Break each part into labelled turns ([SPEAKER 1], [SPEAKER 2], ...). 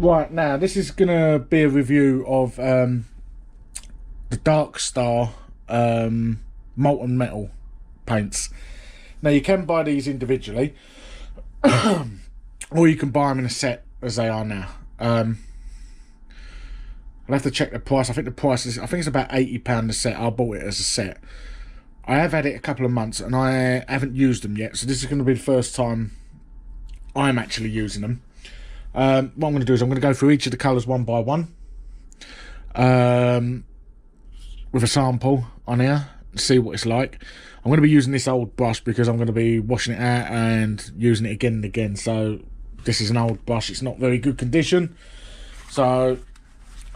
[SPEAKER 1] Right, now this is gonna be a review of the darkstar molten metal paints. Now you can buy these individually, or you can buy them in a set as they are now. I'll have to check the price. I think the price is, I think it's about £80 a set. I bought it as a set. I have had it a couple of months and I haven't used them yet, so this is going to be the first time I'm actually using them. What I'm going to do is I'm going to go through each of the colours one by one, with a sample on here and see what it's like. I'm going to be using this old brush because I'm going to be washing it out and using it again and again. So this is an old brush. It's not very good condition, so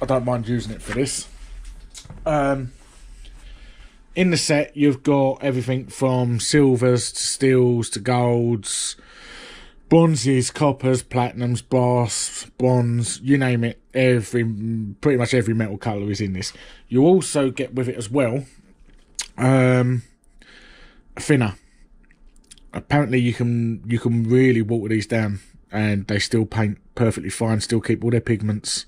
[SPEAKER 1] I don't mind using it for this. In the set, you've got everything from silvers to steels to golds, bronzes, coppers, platinums, brass, bronze, you name it. Pretty much every metal colour is in this. You also get with it as well a thinner. Apparently you can really water these down and they still paint perfectly fine, still keep all their pigments.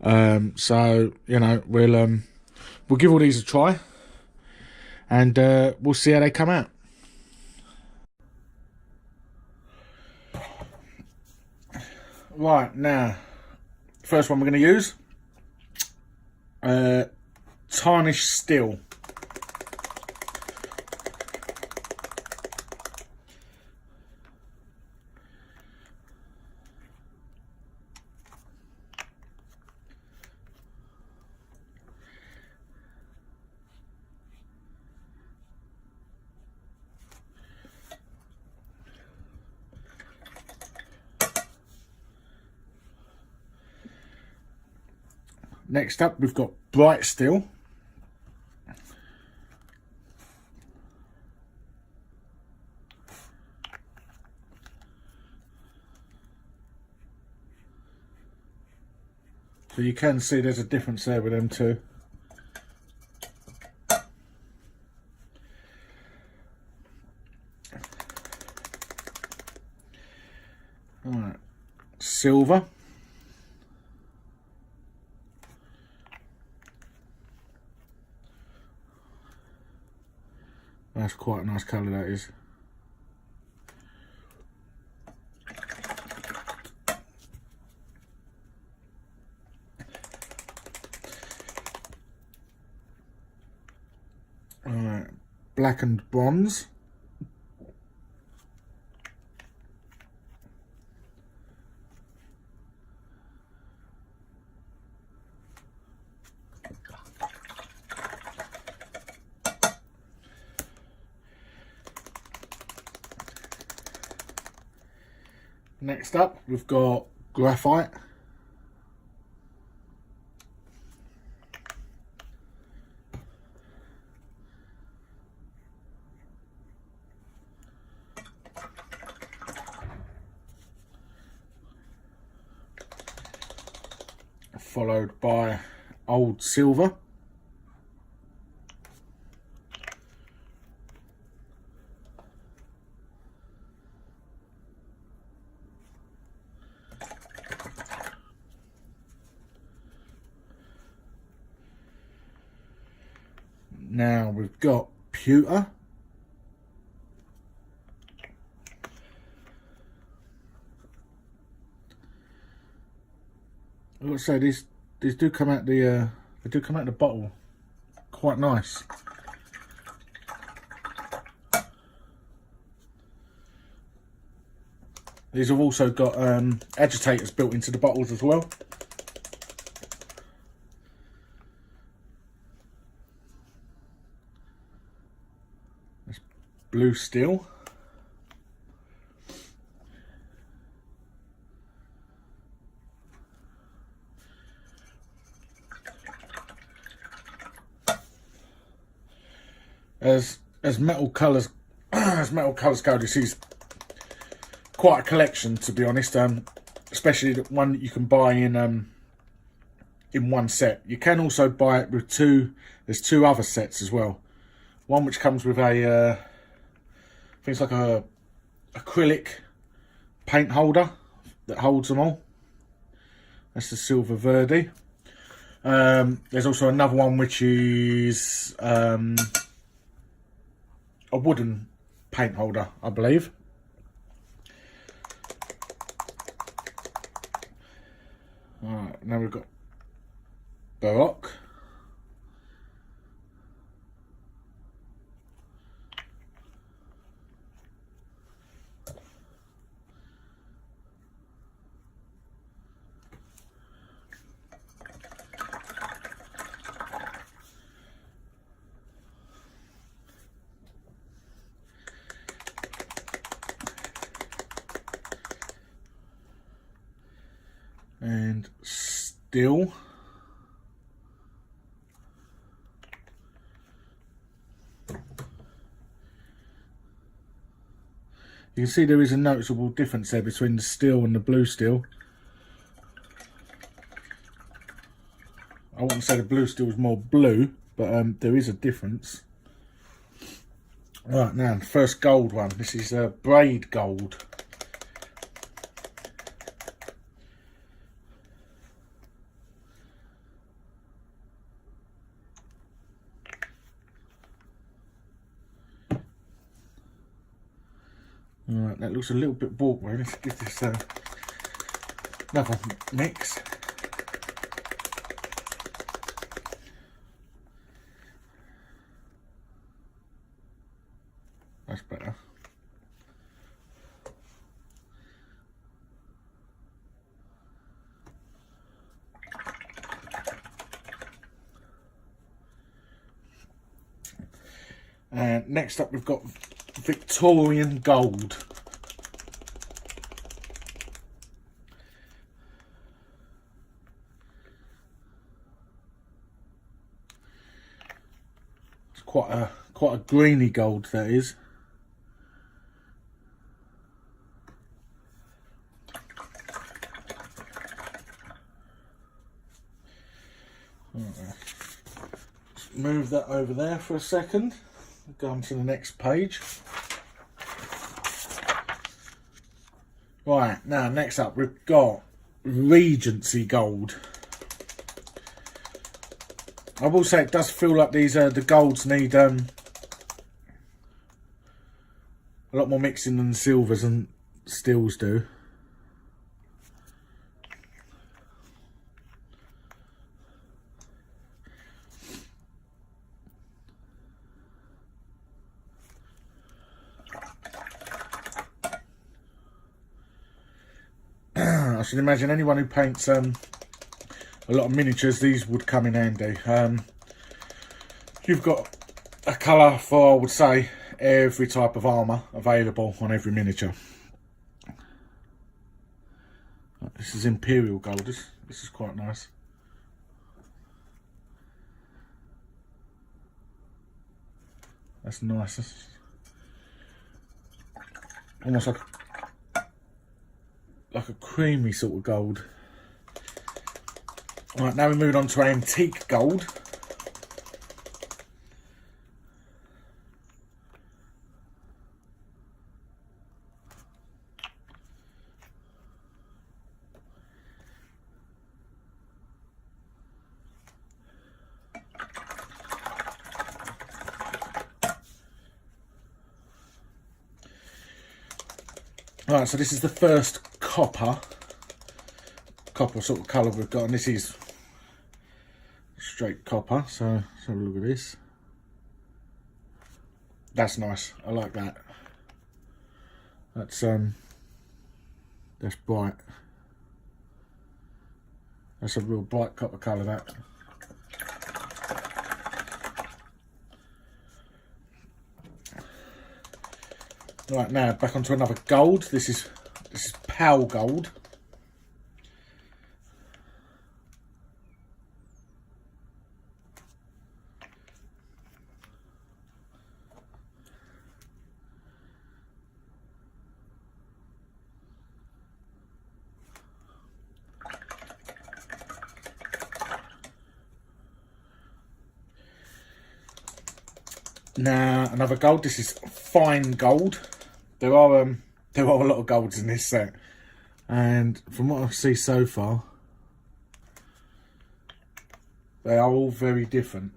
[SPEAKER 1] So you know, we'll give all these a try and we'll see how they come out. Right, now first one we're going to use tarnished steel. Next up, we've got bright steel. So you can see there's a difference there with them two. Alright, silver. That's quite a nice colour, that is. Alright, blackened bronze. Next up, we've got graphite. Followed by old silver. Now we've got pewter. I would say these do come out the they do come out the bottle quite nice. These have also got agitators built into the bottles as well. That's blue steel. As metal colours go, this is quite a collection, to be honest. Especially the one that you can buy in one set. You can also buy it with there's two other sets as well. One which comes with I think it's like a acrylic paint holder that holds them all. That's the silver verde. There's also another one which is a wooden paint holder, I believe. Alright, now we've got Baroque. And still. You can see there is a noticeable difference there between the steel and the blue steel. I wouldn't say the blue steel is more blue, but there is a difference. Right, now the first gold one. This is braid gold. Alright, that looks a little bit awkward. Let's give this another mix. That's better. And next up we've got Victorian gold. It's quite a greeny gold, that is. Let's move that over there for a second. Go on to the next page. Right, now next up we've got Regency gold. I will say it does feel like these the golds need a lot more mixing than silvers and steels do. I should imagine anyone who paints a lot of miniatures, these would come in handy. You've got a colour for, I would say, every type of armour available on every miniature. This is Imperial gold. This is quite nice. That's nice. That's almost like a creamy sort of gold. Right, now we're moving on to antique gold. Right, so this is the first copper sort of colour we've got, and this is straight copper. So let's have a look at this. That's nice. I like that. That's bright. That's a real bright copper colour, that. Right, now back onto another gold. This is Pal gold. Now another gold. This is fine gold. There are a lot of golds in this set, and from what I see so far, They are all very different.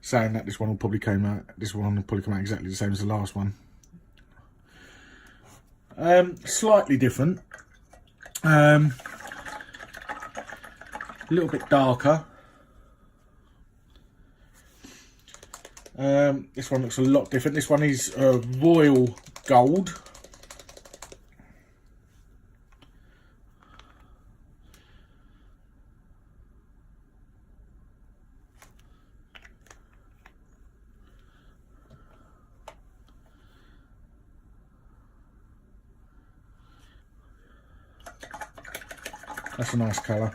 [SPEAKER 1] Saying that, this one will probably come out exactly the same as the last one. Slightly different. A little bit darker. This one looks a lot different. This one is royal gold. That's a nice colour.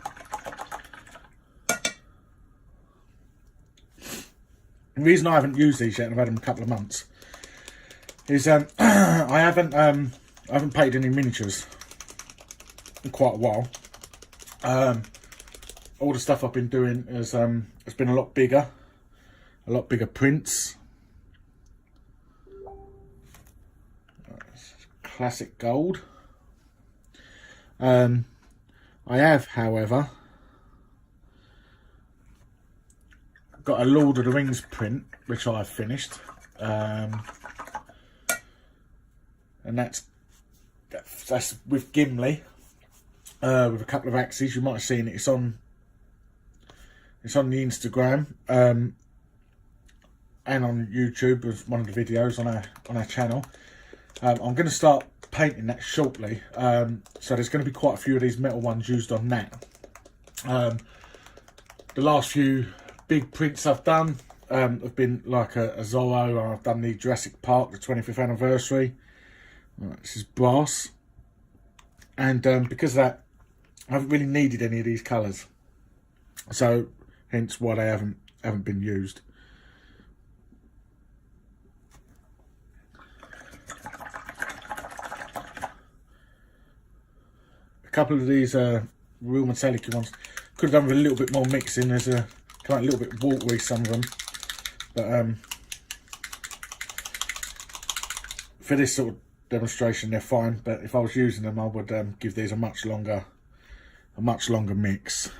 [SPEAKER 1] The reason I haven't used these yet, and I've had them a couple of months, is I haven't painted any miniatures in quite a while. All the stuff I've been doing has been a lot bigger prints. Classic gold. I have, however, got a Lord of the Rings print which I've finished, and that's with Gimli, with a couple of axes. You might have seen it. It's on the Instagram and on YouTube as one of the videos on our channel. I'm going to start painting that shortly, so there's going to be quite a few of these metal ones used on that. The last few big prints I've done have been like a Zorro, and I've done the Jurassic Park, the 25th anniversary. This is brass, and because of that, I haven't really needed any of these colours, so hence why they haven't been used. A couple of these real metallic ones could have done with a little bit more mixing. There's a kind of a little bit watery, some of them, but for this sort of demonstration they're fine. But if I was using them, I would give these a much longer mix.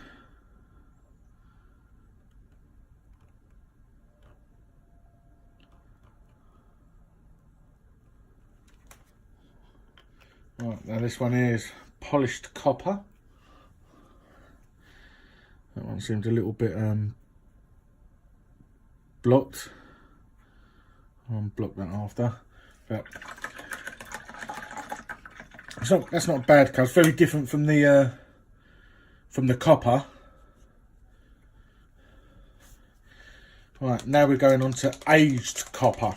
[SPEAKER 1] Right, now this one is polished copper. That one seems a little bit blocked. I'll block that after. But that's not a bad colour. It's very different from the copper. Right, now we're going on to aged copper.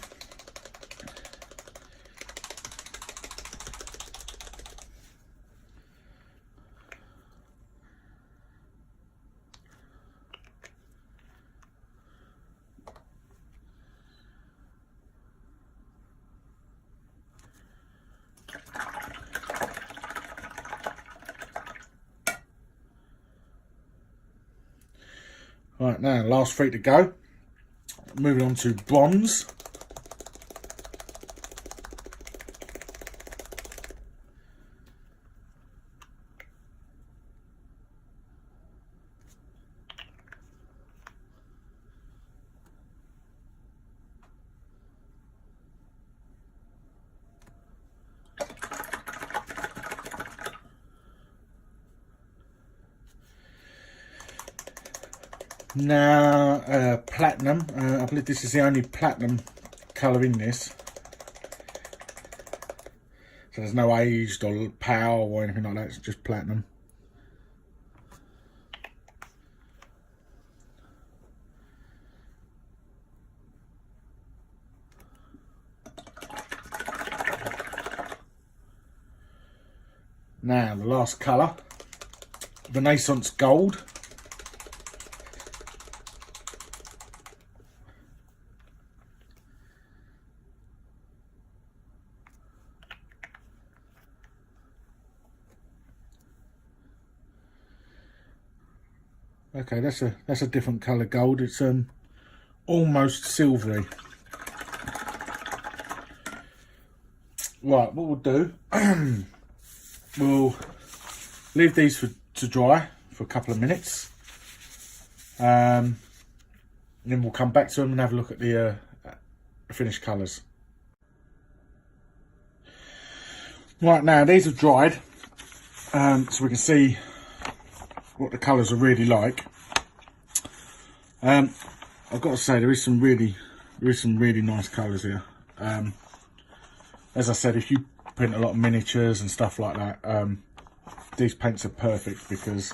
[SPEAKER 1] Right, now last three to go. Moving on to bronze. Now, platinum. I believe this is the only platinum colour in this. So there's no aged or power or anything like that, it's just platinum. Now, the last colour, Renaissance Gold. Okay, that's a different colour gold. It's almost silvery. Right, what we'll do, we'll leave these to dry for a couple of minutes, And then we'll come back to them and have a look at the finished colours. Right, now these have dried, so we can see what the colours are really like. I've got to say there is some really nice colours here. As I said, if you print a lot of miniatures and stuff like that, these paints are perfect because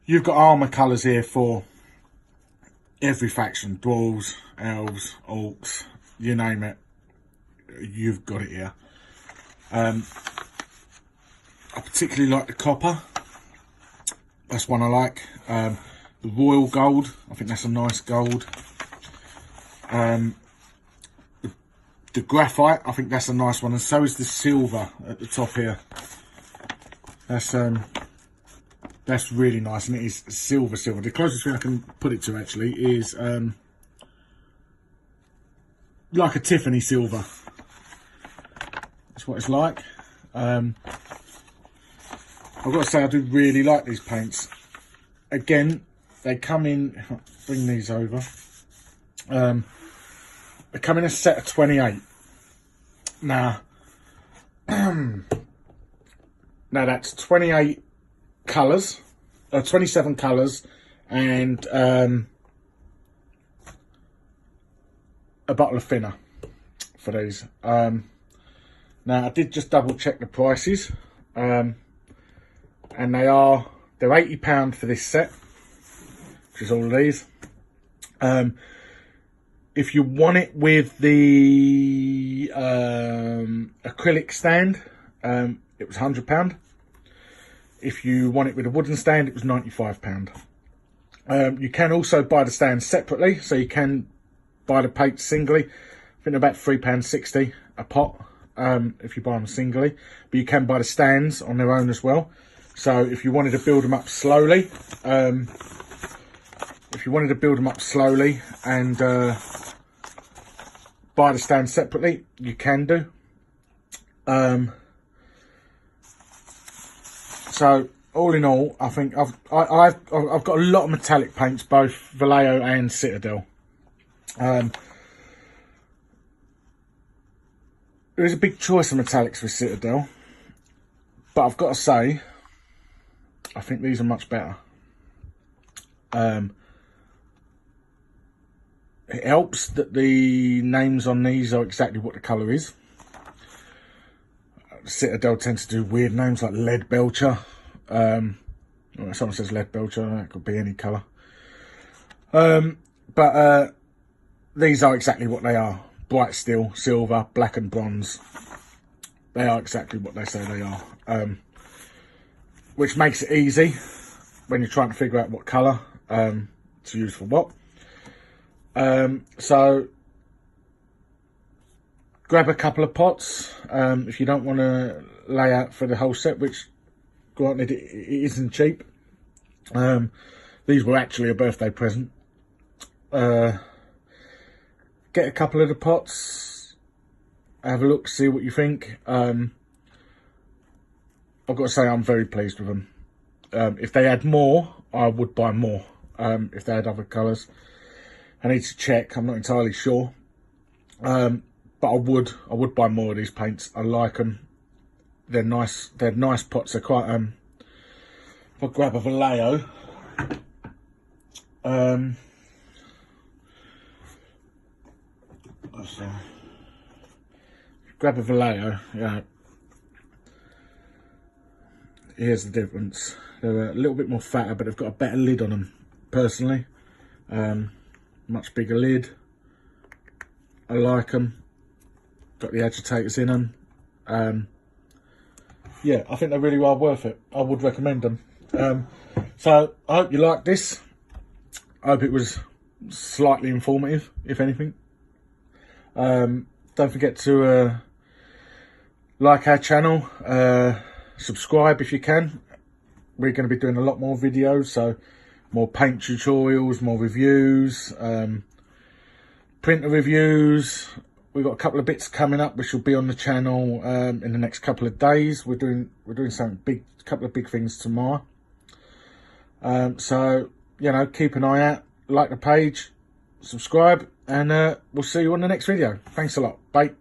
[SPEAKER 1] you've got armour colours here for every faction. Dwarves, elves, orcs, you name it, you've got it here. I particularly like the copper. That's one I like. The royal gold, I think that's a nice gold. The graphite, I think that's a nice one, and so is the silver at the top here. That's really nice, and it is silver. The closest thing I can put it to actually is like a Tiffany silver. That's what it's like. I've got to say I do really like these paints. Again, they come in, bring these over. They come in a set of 28. Now, now that's 28 colours, 27 colours, and a bottle of thinner for these. Now I did just double check the prices, and they're £80 for this set, which is all of these. If you want it with the acrylic stand, it was £100. If you want it with a wooden stand, it was £95. You can also buy the stands separately, so you can buy the paints singly. I think they're about £3.60 a pot if you buy them singly, but you can buy the stands on their own as well. So if you wanted to build them up slowly, and buy the stand separately, you can do. So all in all, I think I've got a lot of metallic paints, both Vallejo and Citadel. There is a big choice of metallics with Citadel, but I've got to say, I think these are much better. It helps that the names on these are exactly what the colour is. Citadel tends to do weird names like Lead Belcher. Someone says Lead Belcher, that could be any colour. But these are exactly what they are. Bright steel, silver, black and bronze. They are exactly what they say they are. Which makes it easy when you're trying to figure out what colour to use for what. So grab a couple of pots if you don't want to lay out for the whole set, which granted it isn't cheap. These were actually a birthday present. Get a couple of the pots, have a look, see what you think. I've got to say I'm very pleased with them. If they had more, I would buy more. If they had other colours, I need to check. I'm not entirely sure, but I would buy more of these paints. I like them. They're nice. They're nice pots. They're quite. If I grab a Vallejo, grab a Vallejo. Yeah. Here's the difference. They're a little bit more fatter, but they've got a better lid on them. Personally, much bigger lid. I like them. Got the agitators in them. Yeah, I think they really are worth it. I would recommend them. So I hope you liked this. I hope it was slightly informative, if anything. Don't forget to like our channel, subscribe if you can. We're going to be doing a lot more videos, so more paint tutorials, more reviews, printer reviews. We've got a couple of bits coming up which will be on the channel in the next couple of days. We're doing something big, couple of big things tomorrow. So you know, keep an eye out, like the page, subscribe, and we'll see you on the next video. Thanks a lot. Bye.